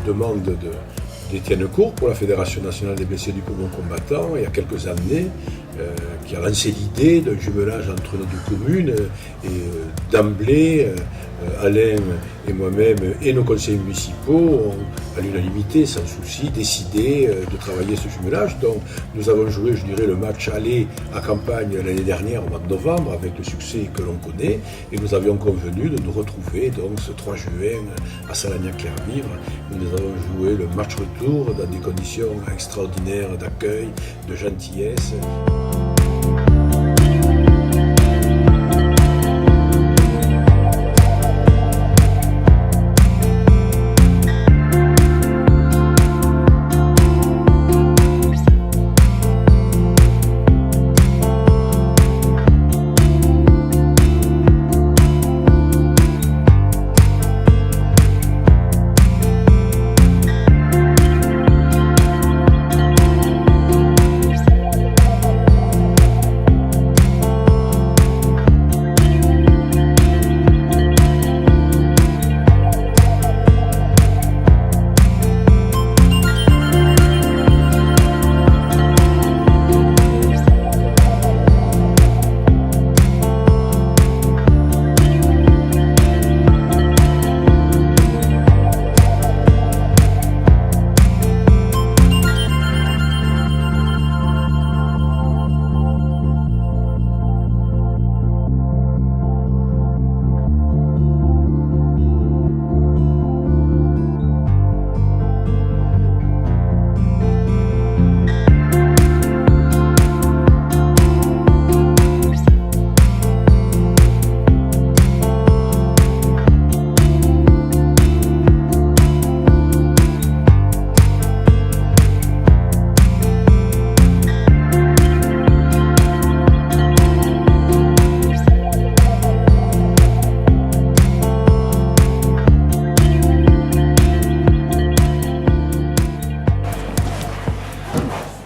demande d'Étienne Court pour la Fédération nationale des blessés du poumon combattant, il y a quelques années, qui a lancé l'idée d'un jumelage entre nos deux communes, et d'emblée, Alain et moi-même et nos conseillers municipaux ont, à l'unanimité, sans souci, décidé de travailler ce jumelage. Donc nous avons joué, je dirais, le match aller à Campagne l'année dernière, au mois de novembre, avec le succès que l'on connaît, et nous avions convenu de nous retrouver donc ce 3 juin à Salagnac-Clairvivre, où nous avons joué le match retour dans des conditions extraordinaires d'accueil, de gentillesse.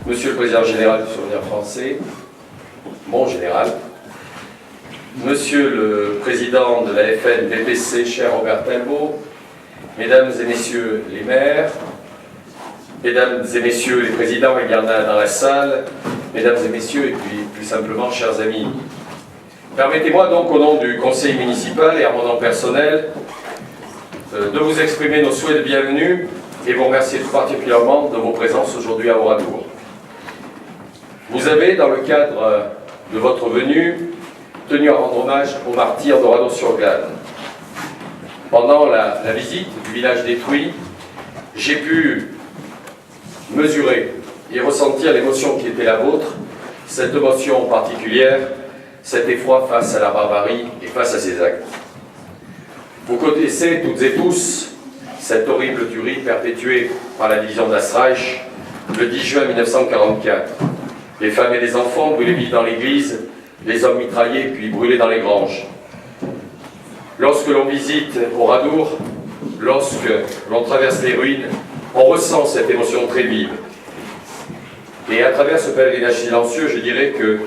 Monsieur le Président général du Souvenir français, mon général, Monsieur le Président de la FN-BPC, cher Robert Talbot, Mesdames et Messieurs les maires, Mesdames et Messieurs les présidents, il y en a dans la salle, Mesdames et Messieurs, et puis plus simplement, chers amis. Permettez-moi donc, au nom du Conseil municipal et à mon nom personnel, de vous exprimer nos souhaits de bienvenue et vous remercier tout particulièrement de vos présences aujourd'hui à Oradour. Vous avez, dans le cadre de votre venue, tenu à rendre hommage aux martyrs d'Oradour-sur-Glane. Pendant la visite du village détruit, j'ai pu mesurer et ressentir l'émotion qui était la vôtre, cette émotion particulière, cet effroi face à la barbarie et face à ses actes. Vous connaissez toutes et tous cette horrible tuerie perpétuée par la division d'Astreich le 10 juin 1944. Les femmes et les enfants brûlés vifs dans l'église, les hommes mitraillés puis brûlés dans les granges. Lorsque l'on visite Oradour, lorsque l'on traverse les ruines, on ressent cette émotion très vive. Et à travers ce pèlerinage silencieux, je dirais que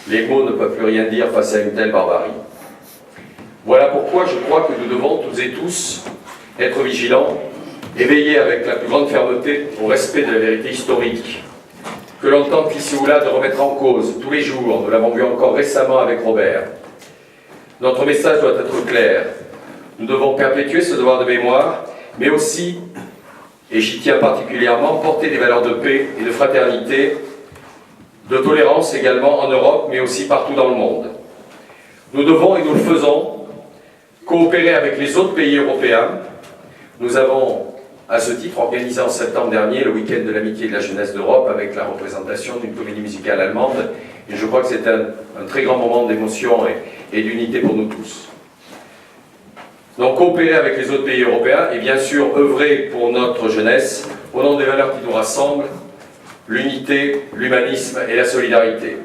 les mots ne peuvent plus rien dire face à une telle barbarie. Voilà pourquoi je crois que nous devons toutes et tous être vigilants et veiller avec la plus grande fermeté au respect de la vérité historique, que l'on tente ici ou là de remettre en cause tous les jours. Nous l'avons vu encore récemment avec Robert. Notre message doit être clair. Nous devons perpétuer ce devoir de mémoire, mais aussi, et j'y tiens particulièrement, porter des valeurs de paix et de fraternité, de tolérance également en Europe, mais aussi partout dans le monde. Nous devons, et nous le faisons, coopérer avec les autres pays européens. Nous avons, à ce titre, organisé en septembre dernier le week-end de l'amitié et de la jeunesse d'Europe avec la représentation d'une comédie musicale allemande. Et je crois que c'est un très grand moment d'émotion et d'unité pour nous tous. Donc coopérer avec les autres pays européens et bien sûr œuvrer pour notre jeunesse au nom des valeurs qui nous rassemblent, l'unité, l'humanisme et la solidarité.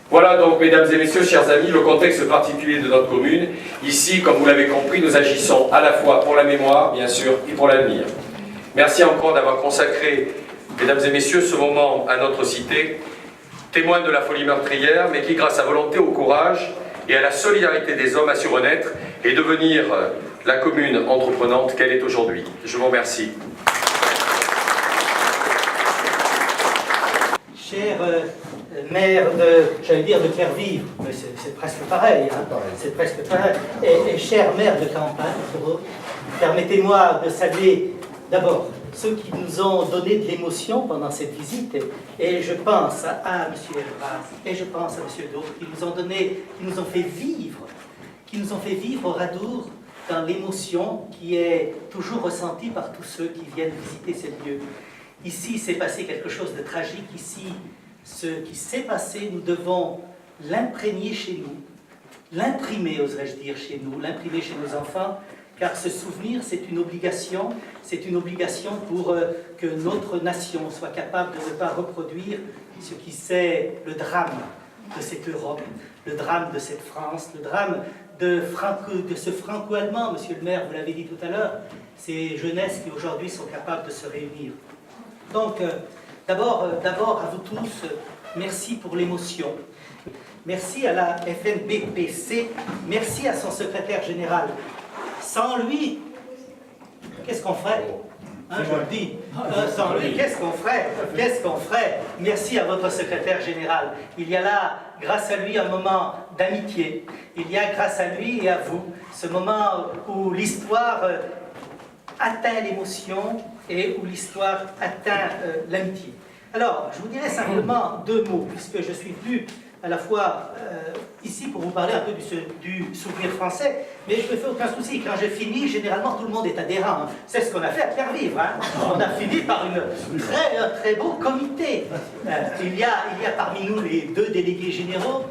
Voilà donc, mesdames et messieurs, chers amis, le contexte particulier de notre commune. Ici, comme vous l'avez compris, nous agissons à la fois pour la mémoire, bien sûr, et pour l'avenir. Merci encore d'avoir consacré, mesdames et messieurs, ce moment à notre cité, témoin de la folie meurtrière, mais qui, grâce à volonté, au courage et à la solidarité des hommes, a su renaître et devenir la commune entreprenante qu'elle est aujourd'hui. Je vous remercie. Cher maire de, j'allais dire de Clervivre, mais c'est presque pareil, hein, c'est presque pareil, et cher maire de Campagne, permettez-moi de saluer d'abord ceux qui nous ont donné de l'émotion pendant cette visite, et je pense à M. Elbaz, et je pense à M. Dautre, qui nous ont fait vivre au Radour dans l'émotion qui est toujours ressentie par tous ceux qui viennent visiter ces lieux. Ici, il s'est passé quelque chose de tragique. Ici, ce qui s'est passé, nous devons l'imprégner chez nous, l'imprimer, oserais-je dire, chez nous, l'imprimer chez nos enfants, car ce souvenir, c'est une obligation pour que notre nation soit capable de ne pas reproduire ce qui c'est le drame de cette Europe, le drame de cette France, le drame de ce franco-allemand, monsieur le maire, vous l'avez dit tout à l'heure, ces jeunesses qui aujourd'hui sont capables de se réunir. Donc, d'abord à vous tous, merci pour l'émotion. Merci à la FNBPC, merci à son secrétaire général. Sans lui, qu'est-ce qu'on ferait? Hein, je le dis. Sans lui, qu'est-ce qu'on ferait? Qu'est-ce qu'on ferait? Merci à votre secrétaire général. Il y a là, grâce à lui, un moment d'amitié. Il y a, grâce à lui et à vous, ce moment où l'histoire atteint l'émotion et où l'histoire atteint l'amitié. Alors, je vous dirai simplement deux mots, puisque je suis venu à la fois ici pour vous parler un peu du souvenir français, mais je ne me fais aucun souci. Quand j'ai fini, généralement tout le monde est adhérent. Hein. C'est ce qu'on a fait à Clervivre. Hein. On a fini par un très beau comité. Il y a parmi nous les deux délégués généraux,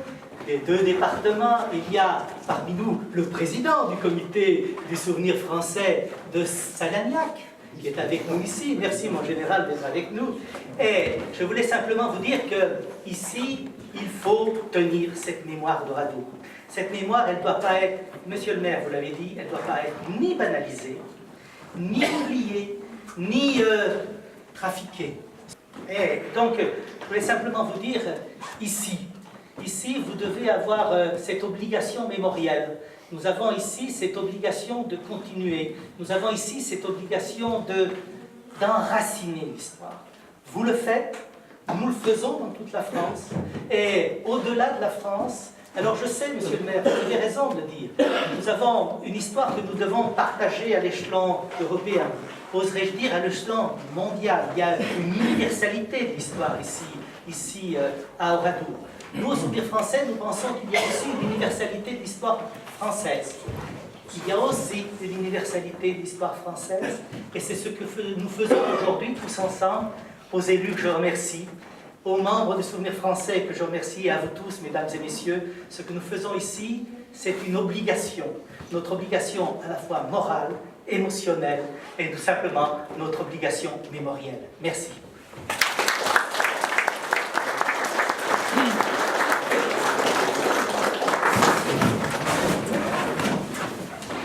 les deux départements. Il y a parmi nous le président du comité du souvenir français de Salagnac, qui est avec nous ici. Merci mon général d'être avec nous. Et je voulais simplement vous dire que ici, il faut tenir cette mémoire de Radour. Cette mémoire, elle ne doit pas être, monsieur le maire, vous l'avez dit, elle ne doit pas être ni banalisée, ni oubliée, ni trafiquée. Et donc, je voulais simplement vous dire, ici, vous devez avoir cette obligation mémorielle. Nous avons ici cette obligation de continuer. Nous avons ici cette obligation d'enraciner l'histoire. Vous le faites, nous le faisons dans toute la France. Et au-delà de la France, alors je sais, monsieur le maire, vous avez raison de le dire, nous avons une histoire que nous devons partager à l'échelon européen, oserais-je dire à l'échelon mondial. Il y a une universalité de l'histoire ici à Oradour. Nous, au Souvenir français, nous pensons qu'il y a aussi une universalité de l'histoire française. Il y a aussi une universalité de l'histoire française, et c'est ce que nous faisons aujourd'hui tous ensemble, aux élus que je remercie, aux membres du Souvenir français que je remercie, et à vous tous, mesdames et messieurs. Ce que nous faisons ici, c'est une obligation. Notre obligation à la fois morale, émotionnelle, et tout simplement notre obligation mémorielle. Merci.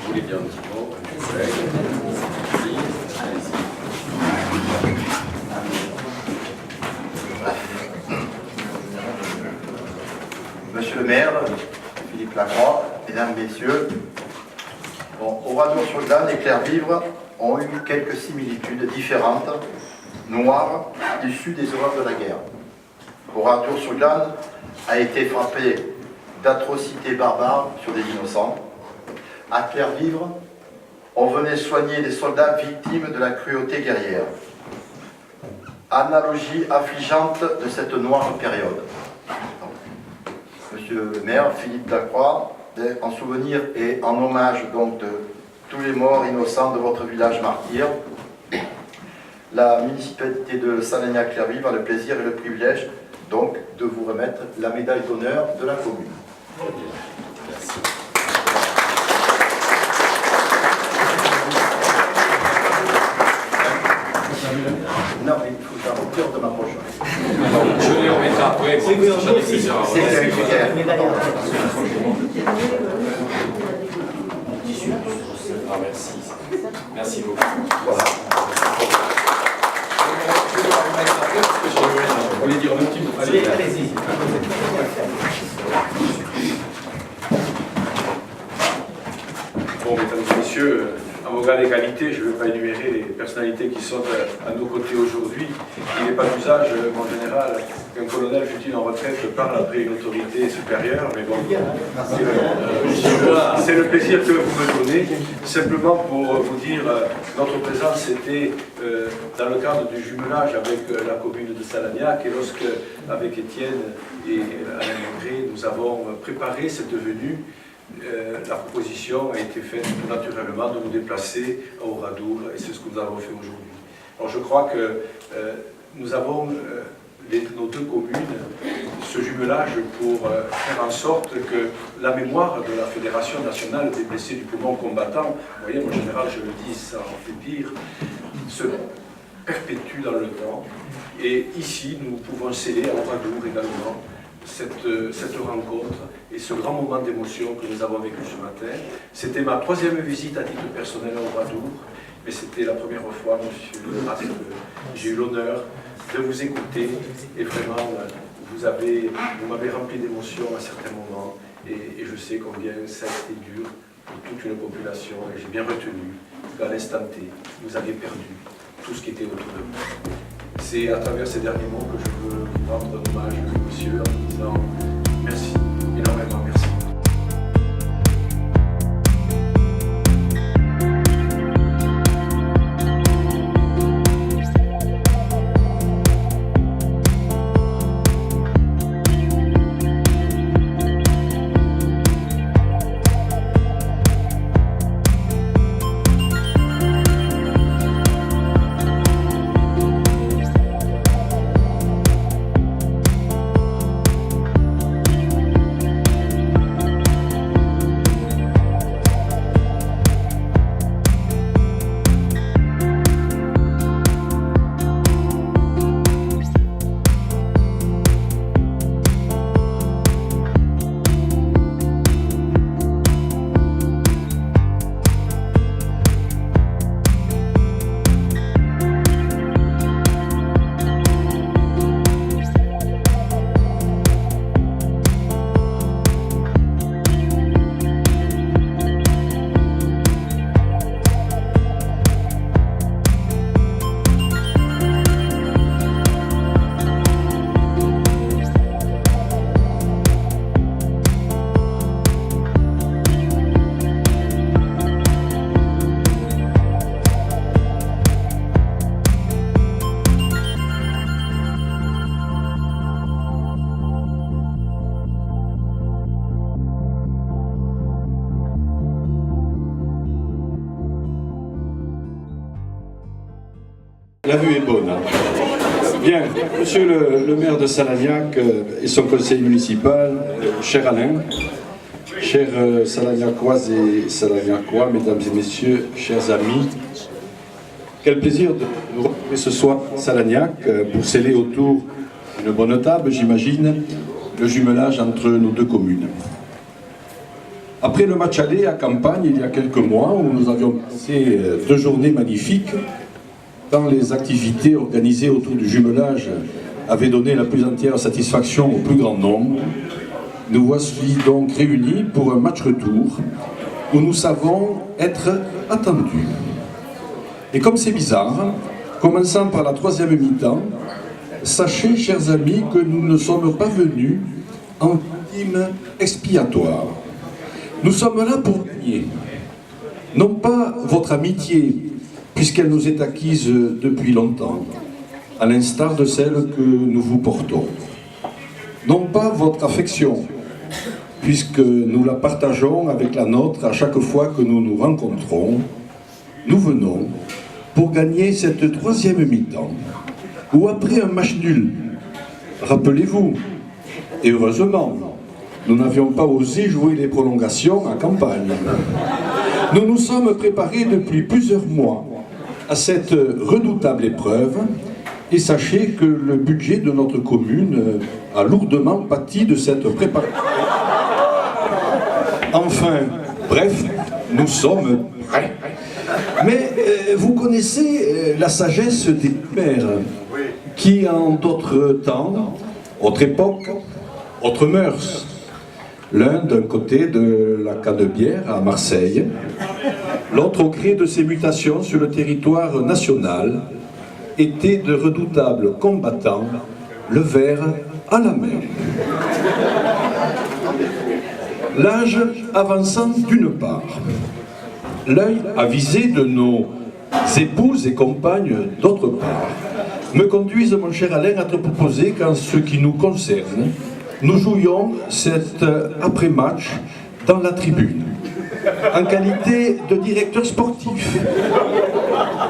Vous voulez dire un petit mot? Monsieur le maire, Philippe Lacroix, mesdames, messieurs, Oradour-sur-Glane et Clervivre ont eu quelques similitudes différentes, noires, issues des horreurs de la guerre. Oradour-sur-Glane a été frappé d'atrocités barbares sur des innocents. À Clervivre, on venait soigner des soldats victimes de la cruauté guerrière. Analogie affligeante de cette noire période. Monsieur le maire, Philippe Lacroix, en souvenir et en hommage donc de tous les morts innocents de votre village martyr, la municipalité de Salagnac-Clervivre a le plaisir et le privilège donc de vous remettre la médaille d'honneur de la commune. Merci. Non, mais il faut faire au cœur de ma poche. Je les remettrai après. Oui, oui, on aussi. C'est un critère. Ah, merci. Merci beaucoup. Voilà. Vous voulez dire un petit mot? Allez-y. Bon, mesdames et messieurs, programme d'égalité, je ne vais pas énumérer les personnalités qui sont à nos côtés aujourd'hui. Il n'est pas d'usage, en général, qu'un colonel, fut-il en retraite, parle après une autorité supérieure, mais bon, c'est le plaisir que vous me donnez. Simplement pour vous dire, notre présence était dans le cadre du jumelage avec la commune de Salagnac, et lorsque, avec Étienne et Alain Magré, nous avons préparé cette venue, la proposition a été faite tout naturellement de nous déplacer à Oradour, et c'est ce que nous avons fait aujourd'hui. Alors je crois que nous avons, nos deux communes, ce jumelage pour faire en sorte que la mémoire de la Fédération nationale des blessés du poumon combattant, vous voyez, en général je le dis, ça en fait pire, se perpétue dans le temps. Et ici, nous pouvons sceller à Oradour également cette rencontre et ce grand moment d'émotion que nous avons vécu ce matin. C'était ma 3e visite à titre personnel à Oradour, mais c'était la première fois, monsieur le maire, que j'ai eu l'honneur de vous écouter, et vraiment, vous m'avez rempli d'émotion à certains moments, et je sais combien ça a été dur pour toute une population, et j'ai bien retenu qu'à l'instant T, vous avez perdu tout ce qui était autour de vous. C'est à travers ces derniers mots que je veux vous rendre hommage, monsieur, en vous disant merci, énormément merci. La vue est bonne. Hein. Bien, monsieur le maire de Salagnac et son conseil municipal, cher Alain, chers Salagnacoises et Salagnacois, mesdames et messieurs, chers amis, quel plaisir de nous retrouver ce soir à Salagnac pour sceller autour d'une bonne table, j'imagine, le jumelage entre nos deux communes. Après le match aller à Campagne il y a quelques mois, où nous avions passé 2 journées magnifiques, tant les activités organisées autour du jumelage avaient donné la plus entière satisfaction au plus grand nombre, nous voici donc réunis pour un match retour où nous savons être attendus. Et comme c'est bizarre, commençant par la 3e mi-temps, sachez, chers amis, que nous ne sommes pas venus en victime expiatoire. Nous sommes là pour gagner. Non pas votre amitié, puisqu'elle nous est acquise depuis longtemps, à l'instar de celle que nous vous portons. Non pas votre affection, puisque nous la partageons avec la nôtre à chaque fois que nous nous rencontrons. Nous venons pour gagner cette 3e mi-temps, où après un match nul, rappelez-vous, et heureusement, nous n'avions pas osé jouer les prolongations à Campagne. Nous nous sommes préparés depuis plusieurs mois à cette redoutable épreuve, et sachez que le budget de notre commune a lourdement pâti de cette préparation. Enfin, bref, nous sommes prêts. Mais vous connaissez la sagesse des mères, qui en d'autres temps, autre époque, autres mœurs, L'un d'un côté de la Canebière à Marseille, l'autre au gré de ses mutations sur le territoire national, étaient de redoutables combattants, le verre à la main. L'âge avançant d'une part, l'œil avisé de nos épouses et compagnes d'autre part, me conduisent, mon cher Alain, à te proposer qu'en ce qui nous concerne, nous jouions cet après-match dans la tribune, en qualité de directeur sportif,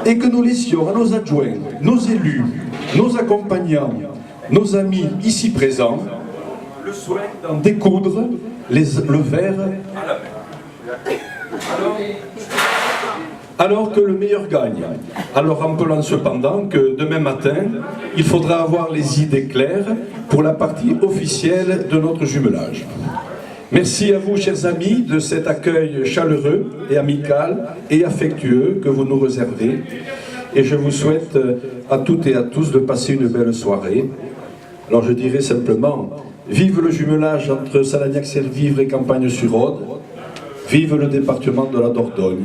et que nous laissions à nos adjoints, nos élus, nos accompagnants, nos amis ici présents, le soin d'en découdre le verre à la main. Alors que le meilleur gagne. Alors rappelant cependant que demain matin, il faudra avoir les idées claires pour la partie officielle de notre jumelage. Merci à vous, chers amis, de cet accueil chaleureux et amical et affectueux que vous nous réservez. Et je vous souhaite à toutes et à tous de passer une belle soirée. Alors je dirais simplement, vive le jumelage entre Salagnac-Servivre et Campagne-sur-Aude, vive le département de la Dordogne,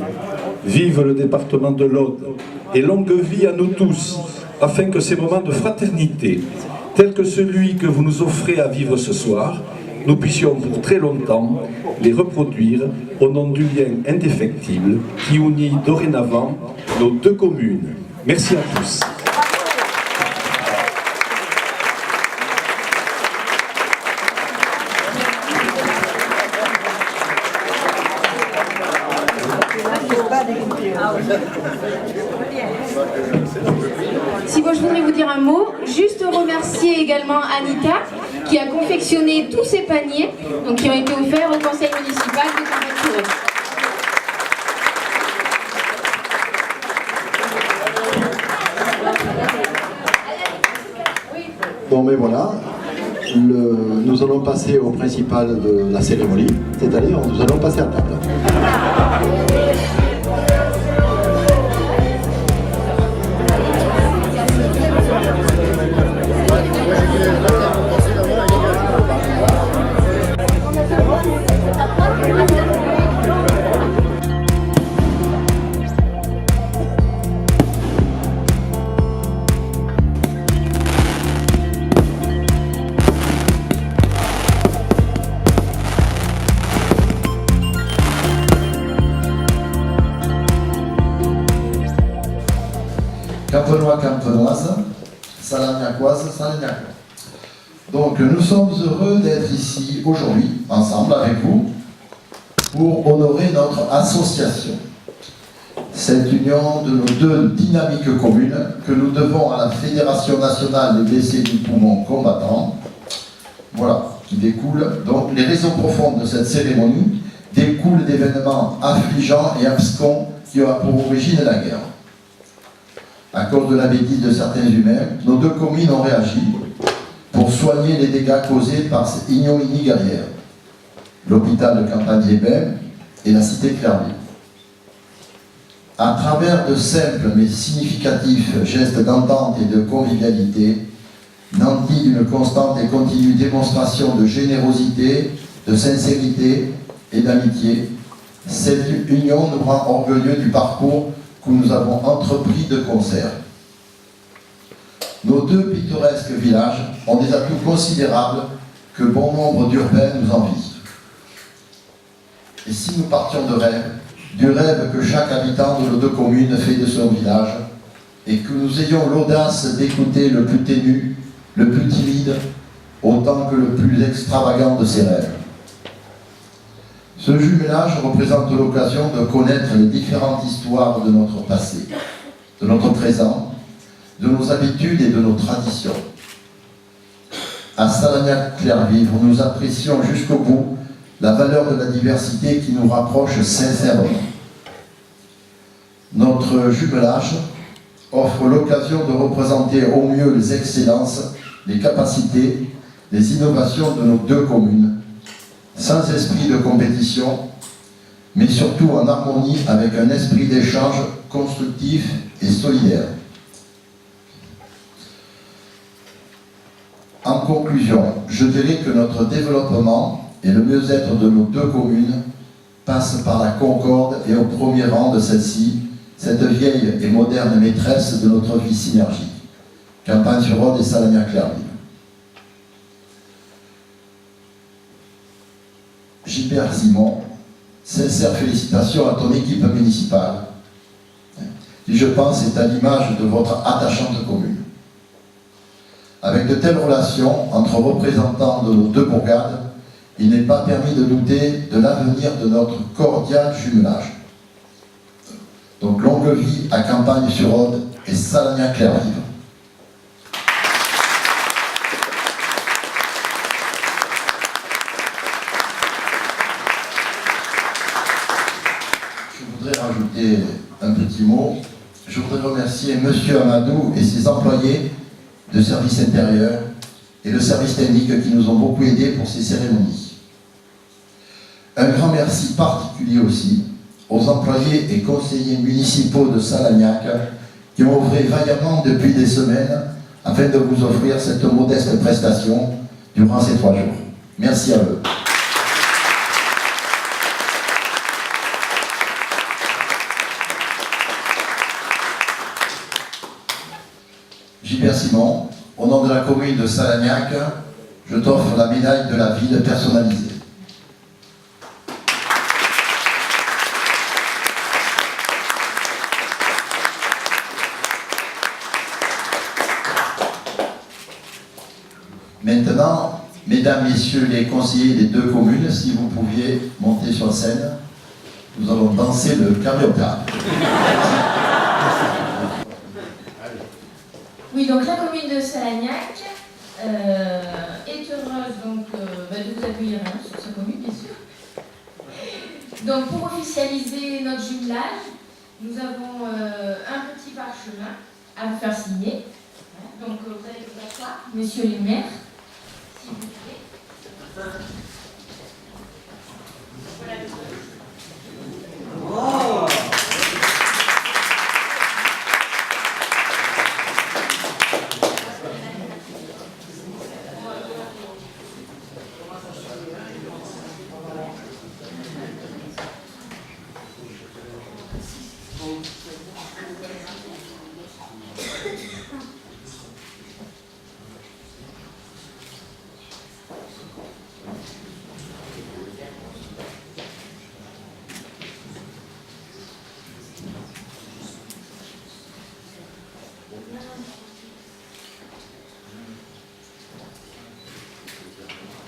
vive le département de l'Aude, et longue vie à nous tous, afin que ces moments de fraternité, tels que celui que vous nous offrez à vivre ce soir, nous puissions pour très longtemps les reproduire au nom du lien indéfectible qui unit dorénavant nos deux communes. Merci à tous. Si moi je voudrais vous dire un mot, juste remercier également Anita qui a confectionné tous ces paniers donc qui ont été offerts au conseil municipal de Campagne-sur-Aude. Bon, mais voilà, nous allons passer au principal de la cérémonie, c'est-à-dire nous allons passer à table. Campenois, campenoises, salagnacoises, salagnacois. Donc nous sommes heureux d'être ici aujourd'hui, ensemble avec vous, pour honorer notre association. Cette union de nos deux dynamiques communes que nous devons à la Fédération nationale des blessés du poumon combattant. Voilà, qui découle. Donc les raisons profondes de cette cérémonie découlent d'événements affligeants et abscons qui ont pour origine la guerre. À cause de la bêtise de certains humains, nos deux communes ont réagi pour soigner les dégâts causés par ces ignominies guerrières. L'hôpital de Campagne-les-Bains et la cité Clairville. À travers de simples mais significatifs gestes d'entente et de convivialité, nantis d'une constante et continue démonstration de générosité, de sincérité et d'amitié, cette union nous rend orgueilleux du parcours que nous avons entrepris de concert. Nos deux pittoresques villages ont des atouts considérables que bon nombre d'urbains nous envient. Et si nous partions de rêve, du rêve que chaque habitant de nos deux communes fait de son village, et que nous ayons l'audace d'écouter le plus ténu, le plus timide, autant que le plus extravagant de ses rêves. Ce jumelage représente l'occasion de connaître les différentes histoires de notre passé, de notre présent, de nos habitudes et de nos traditions. À Salagnac-Clairville, nous apprécions jusqu'au bout la valeur de la diversité qui nous rapproche sincèrement. Notre jumelage offre l'occasion de représenter au mieux les excellences, les capacités, les innovations de nos deux communes, sans esprit de compétition, mais surtout en harmonie avec un esprit d'échange constructif et solidaire. En conclusion, je dirais que notre développement et le mieux-être de nos deux communes passe par la concorde et au premier rang de celle-ci, cette vieille et moderne maîtresse de notre vie synergique, Campagne-sur-Rhôde et Salagnac-Clairville. Gilbert Simon, sincères félicitations à ton équipe municipale, qui je pense est à l'image de votre attachante commune. Avec de telles relations entre représentants de nos deux bourgades, il n'est pas permis de douter de l'avenir de notre cordial jumelage. Donc longue vie à Campagne-sur-Rhôde et Salagnac-Clairville. Je voudrais rajouter un petit mot. Je voudrais remercier M. Amadou et ses employés de service intérieur et le service technique qui nous ont beaucoup aidés pour ces cérémonies. Un grand merci particulier aussi aux employés et conseillers municipaux de Salagnac qui ont œuvré vaillamment depuis des semaines afin de vous offrir cette modeste prestation durant ces 3 jours. Merci à eux. Gilbert Simon, au nom de la commune de Salagnac, je t'offre la médaille de la ville personnalisée. Maintenant, mesdames, messieurs les conseillers des deux communes, si vous pouviez monter sur scène, nous allons danser le carioca. Oui, donc la commune de Salagnac est heureuse donc, de vous accueillir sur sa commune, bien sûr. Donc pour officialiser notre jumelage, nous avons un petit parchemin à vous faire signer. Donc vous allez vous asseoir, messieurs les maires, s'il vous plaît. Voilà le truc.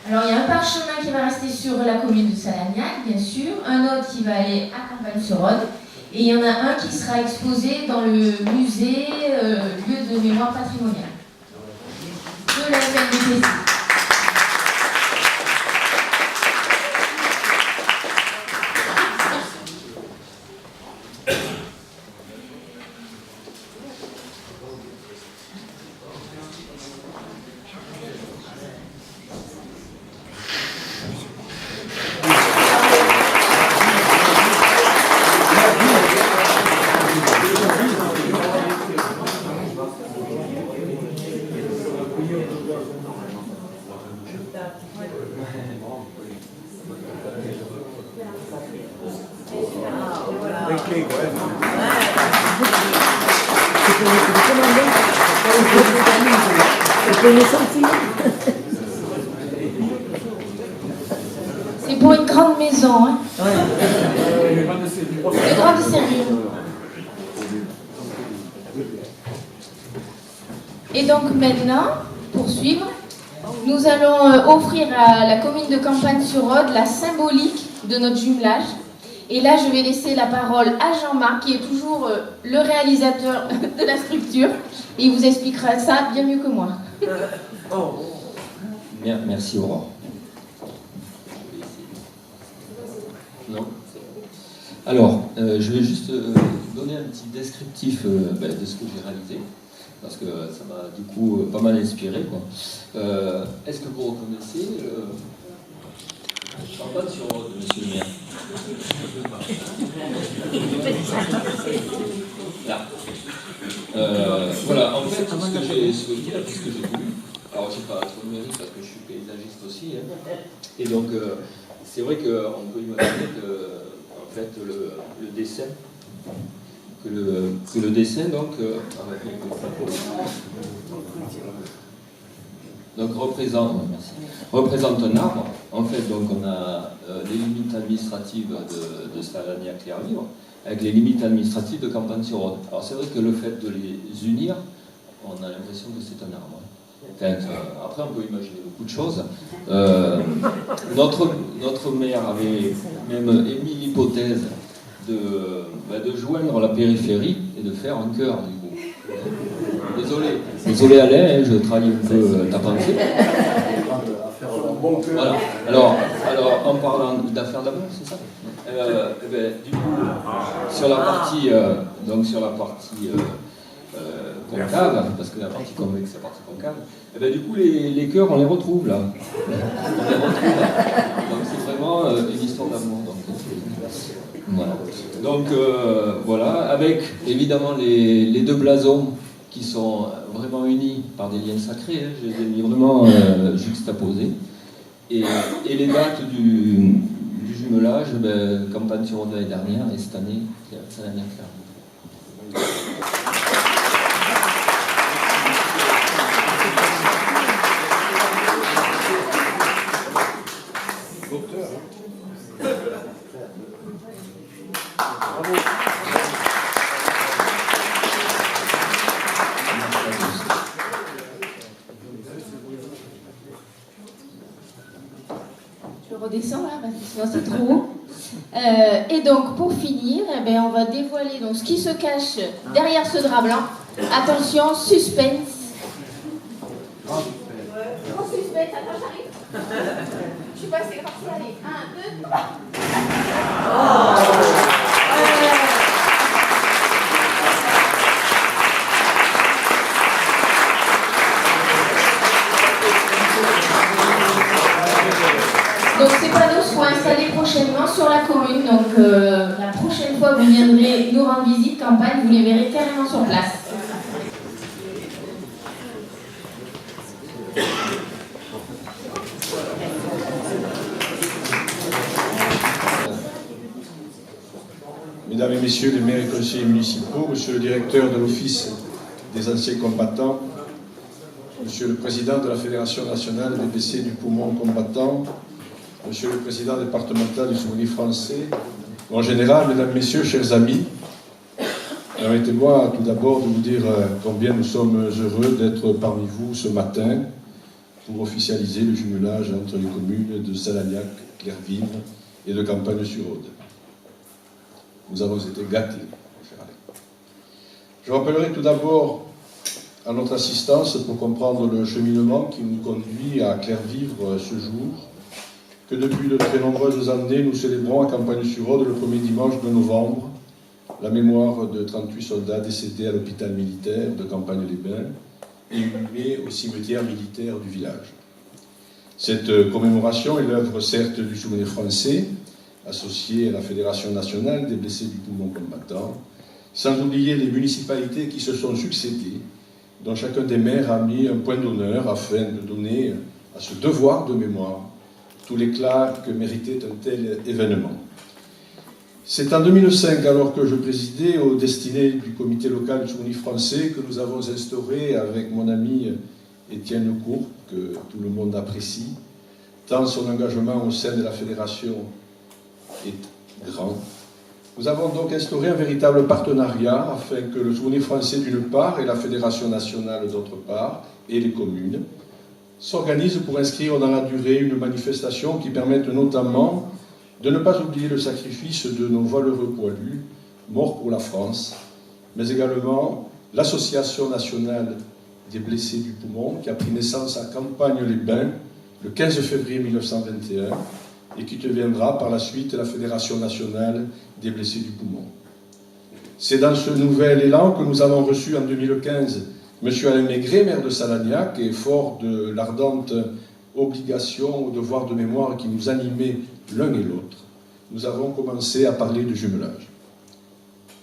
Alors il y a un parchemin qui va rester sur la commune de Salagnac, bien sûr, un autre qui va aller à Campagne-sur-Rhôde, et il y en a un qui sera exposé dans le musée lieu de mémoire patrimoniale de la FNBPC. C'est pour une grande maison, hein. De grande serrure. Et donc maintenant, pour suivre, nous allons offrir à la commune de Campagne-sur-Rhôde la symbolique de notre jumelage. Et là, je vais laisser la parole à Jean-Marc, qui est toujours le réalisateur de la structure. Et il vous expliquera ça bien mieux que moi. Merci Aurore. Non. Alors, je vais juste donner un petit descriptif de ce que j'ai réalisé, parce que ça m'a du coup pas mal inspiré, quoi. Est-ce que vous reconnaissez Campagne-sur-Rhôde, monsieur le maire? Là. Voilà, en fait, ce que j'ai voulu, alors aussi pas trop de mérite parce que je suis paysagiste aussi. Hein. Et donc, c'est vrai qu'on peut imaginer que, en fait, le dessin, que le dessin, donc, représente un arbre. En fait, donc, on a les limites administratives de Salagnac-Clairvivre avec les limites administratives de Campagne-sur-Rhône. Alors, c'est vrai que le fait de les unir, on a l'impression que c'est un arbre. Enfin, après, on peut imaginer beaucoup de choses. Notre maire avait même émis l'hypothèse de joindre la périphérie et de faire un cœur, du coup. Désolé Alain, je trahis un peu ta pensée. Voilà. Alors, en parlant d'affaires d'amour, c'est ça du coup, sur la partie concave, parce que la partie convexe, c'est la partie concave, du coup, les cœurs, on les retrouve là. On les retrouve. Donc, c'est vraiment une histoire d'amour. Voilà. Donc, voilà, avec évidemment les deux blasons qui sont vraiment unis par des liens sacrés, hein, je les ai mis vraiment juxtaposés. Et les dates du jumelage, Campagne-sur-Rhône l'année dernière et cette année, Salagnac-Clairvivre. Redescends là, parce que sinon c'est trop haut. Et donc pour finir, on va dévoiler donc, ce qui se cache derrière ce drap blanc. Attention, suspense. Grand suspense, attends, j'arrive. Je suis passée par ça, allez. 1, 2, 3. Donc ces panneaux seront installés prochainement sur la commune. Donc la prochaine fois que vous viendrez nous rendre visite campagne, vous les verrez carrément sur place. Mesdames et Messieurs les maires et conseillers municipaux, Monsieur le directeur de l'Office des anciens combattants, Monsieur le président de la Fédération nationale des blessés du poumon combattant, Monsieur le président départemental du Souvenir français, en général, mesdames, messieurs, chers amis, permettez-moi tout d'abord de vous dire combien nous sommes heureux d'être parmi vous ce matin pour officialiser le jumelage entre les communes de Salagnac, Clairvivre et de Campagne-sur-Rhône. Nous avons été gâtés, cher Alain. Je rappellerai tout d'abord à notre assistance pour comprendre le cheminement qui nous conduit à Clairvivre ce jour, que depuis de très nombreuses années, nous célébrons à Campagne-sur-Rhône le premier dimanche de novembre la mémoire de 38 soldats décédés à l'hôpital militaire de Campagne-les-Bains et inhumés au cimetière militaire du village. Cette commémoration est l'œuvre certes du Souvenir français, associé à la Fédération nationale des blessés du poumon combattant, sans oublier les municipalités qui se sont succédées, dont chacun des maires a mis un point d'honneur afin de donner à ce devoir de mémoire tout l'éclat que méritait un tel événement. C'est en 2005, alors que je présidais aux destinées du comité local du Souvenir français, que nous avons instauré avec mon ami Étienne Court, que tout le monde apprécie, tant son engagement au sein de la fédération est grand. Nous avons donc instauré un véritable partenariat afin que le Souvenir français d'une part et la Fédération nationale d'autre part et les communes s'organisent pour inscrire dans la durée une manifestation qui permette notamment de ne pas oublier le sacrifice de nos valeureux poilus, morts pour la France, mais également l'Association nationale des blessés du poumon qui a pris naissance à Campagne-les-Bains le 15 février 1921 et qui deviendra par la suite la Fédération nationale des blessés du poumon. C'est dans ce nouvel élan que nous avons reçu en 2015 M. Alain Maigret, maire de Salagnac, et fort de l'ardente obligation au devoir de mémoire qui nous animait l'un et l'autre, nous avons commencé à parler de jumelage.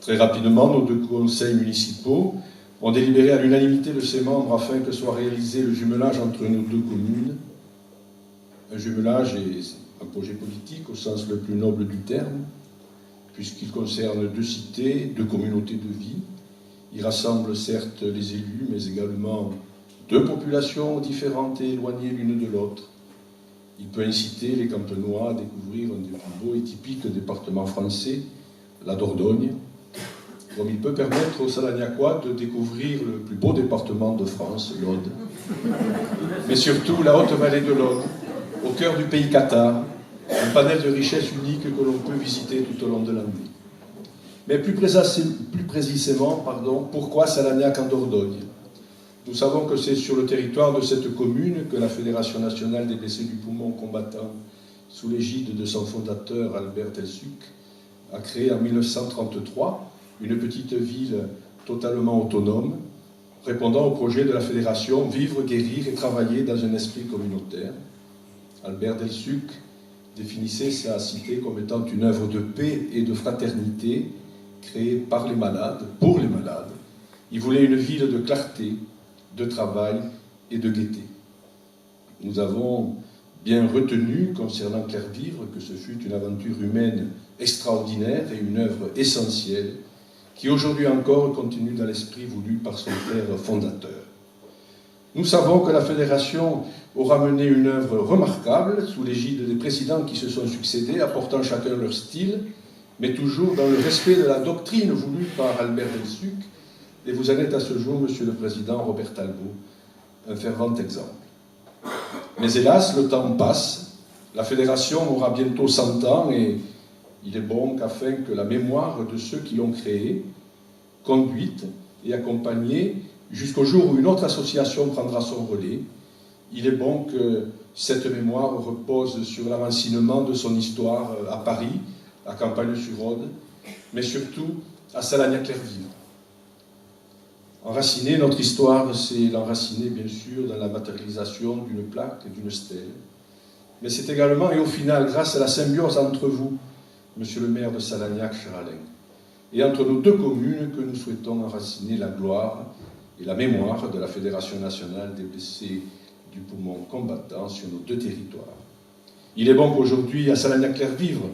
Très rapidement, nos deux conseils municipaux ont délibéré à l'unanimité de ses membres afin que soit réalisé le jumelage entre nos deux communes. Un jumelage est un projet politique au sens le plus noble du terme, puisqu'il concerne deux cités, deux communautés de vie. Il rassemble certes les élus, mais également deux populations différentes et éloignées l'une de l'autre. Il peut inciter les Campenois à découvrir un des plus beaux et typiques départements français, la Dordogne, comme il peut permettre aux Salagnacois de découvrir le plus beau département de France, l'Aude, mais surtout la haute vallée de l'Aude, au cœur du pays cathare, un panel de richesses uniques que l'on peut visiter tout au long de l'année. Mais plus précisément, pourquoi Salagnac en Dordogne? Nous savons que c'est sur le territoire de cette commune que la Fédération nationale des blessés du poumon combattant, sous l'égide de son fondateur Albert Delsuc, a créé en 1933 une petite ville totalement autonome, répondant au projet de la Fédération Vivre, guérir et travailler dans un esprit communautaire. Albert Delsuc définissait sa cité comme étant une œuvre de paix et de fraternité créée par les malades, pour les malades. Il voulait une ville de clarté, de travail et de gaieté. Nous avons bien retenu, concernant Clairvivre, que ce fut une aventure humaine extraordinaire et une œuvre essentielle qui aujourd'hui encore continue dans l'esprit voulu par son père fondateur. Nous savons que la Fédération aura mené une œuvre remarquable sous l'égide des présidents qui se sont succédés, apportant chacun leur style, mais toujours dans le respect de la doctrine voulue par Albert Delsuc, et vous en êtes à ce jour, Monsieur le Président Robert Talbot, un fervent exemple. Mais hélas, le temps passe, la Fédération aura bientôt 100 ans, et il est bon qu'afin que la mémoire de ceux qui l'ont créée, conduite et accompagnée jusqu'au jour où une autre association prendra son relais, il est bon que cette mémoire repose sur l'enracinement de son histoire à Paris, à Campagne-sur-Aude, mais surtout à Salagnac-Clairvivre. Enraciner notre histoire, c'est l'enraciner bien sûr dans la matérialisation d'une plaque et d'une stèle, mais c'est également et au final grâce à la symbiose entre vous, Monsieur le maire de Salagnac, cher Alain, et entre nos deux communes que nous souhaitons enraciner la gloire et la mémoire de la Fédération nationale des blessés du poumon combattant sur nos deux territoires. Il est bon qu'aujourd'hui, à Salagnac-Clairvivre,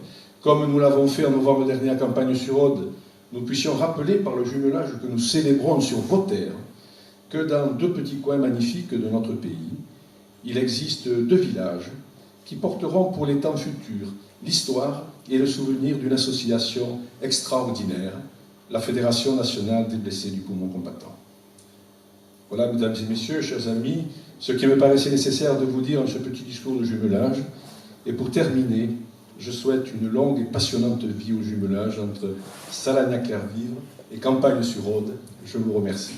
comme nous l'avons fait en novembre dernier à Campagne-sur-Aude, nous puissions rappeler par le jumelage que nous célébrons sur vos terres que dans deux petits coins magnifiques de notre pays, il existe deux villages qui porteront pour les temps futurs l'histoire et le souvenir d'une association extraordinaire, la Fédération nationale des blessés du poumon combattant. Voilà, mesdames et messieurs, chers amis, ce qui me paraissait nécessaire de vous dire en ce petit discours de jumelage. Et pour terminer, je souhaite une longue et passionnante vie au jumelage entre Salagnac-Clairvivre et Campagne-sur-Aude. Je vous remercie.